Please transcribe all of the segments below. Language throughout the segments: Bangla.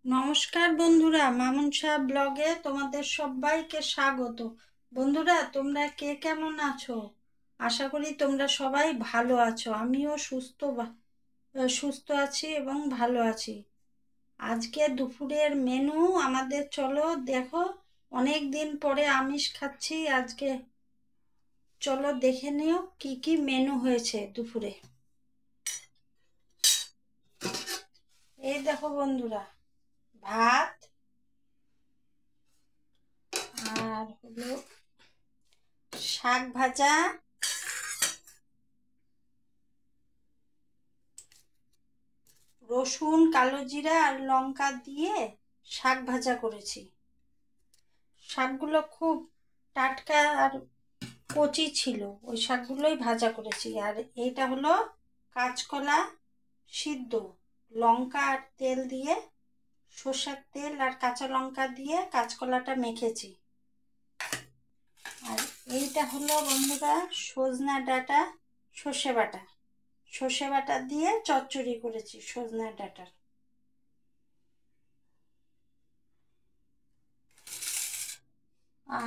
নমস্কার বন্ধুরা, মামুন শাহ ব্লগে তোমাদের সবাইকে স্বাগত। বন্ধুরা, তোমরা কে কেমন আছো? আশা করি তোমরা সবাই ভালো আছো। আমিও সুস্থ আছি এবং ভালো আছি। আজকে দুপুরের মেনু আমাদের, চলো দেখো। অনেক দিন পরে আমিষ খাচ্ছি আজকে। চলো দেখে নিও কি কি মেনু হয়েছে দুপুরে। এই দেখো বন্ধুরা, ভাত আর হলো শাক ভাজা, রসুন, কালো জিরা আর লঙ্কা দিয়ে শাক ভাজা করেছি। শাকগুলো খুব টাটকা আর কচি ছিল, ওই শাকগুলোই ভাজা করেছি। আর এইটা হলো কাঁচকলা সিদ্ধ, লঙ্কা আর তেল দিয়ে, সর্ষের তেল আর কাঁচা লঙ্কা দিয়ে কাঁচকলাটা মেখেছি। আর এইটা হলো বন্ধুরা সজনা ডাঁটা, সর্ষে বাটা দিয়ে চচ্চড়ি করেছি সজনা ডাঁটার।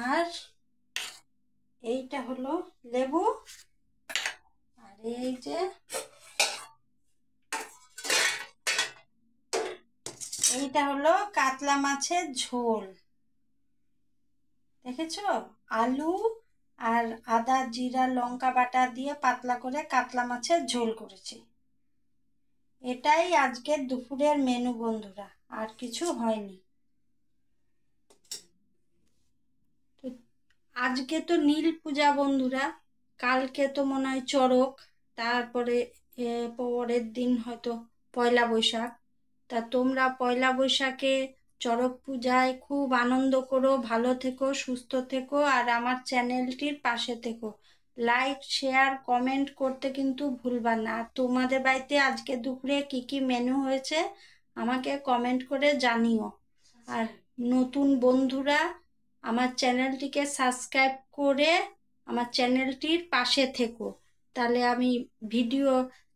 আর এইটা হলো লেবু। আর এই যে এইটা হলো কাতলা মাছের ঝোল, দেখেছো? আলু আর আদা জিরা লঙ্কা বাটা দিয়ে পাতলা করে কাতলা মাছের ঝোল করেছি। এটাই আজকের দুপুরের মেনু বন্ধুরা, আর কিছু হয়নি। আজকে তো নীল পূজা বন্ধুরা, কালকে তো মনে হয় চড়ক, তারপরে পরের দিন হয়তো পয়লা বৈশাখ। তা তোমরা পয়লা বৈশাখে চড়ক পূজায় খুব আনন্দ করো, ভালো থেকো, সুস্থ থেকো, আর আমার চ্যানেলটির পাশে থেকো। লাইক শেয়ার কমেন্ট করতে কিন্তু ভুলবা না। আর তোমাদের বাড়িতে আজকে দুপুরে কি কি মেনু হয়েছে আমাকে কমেন্ট করে জানিও। আর নতুন বন্ধুরা আমার চ্যানেলটিকে সাবস্ক্রাইব করে আমার চ্যানেলটির পাশে থেকো, তাহলে আমি ভিডিও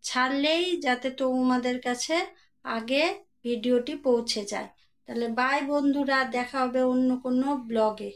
ছাড়লেই যাতে তোমাদের কাছে আগে ভিডিওটি পৌঁছে যায়। তাহলে বাই বন্ধুরা, দেখা হবে অন্য কোনো ব্লগে।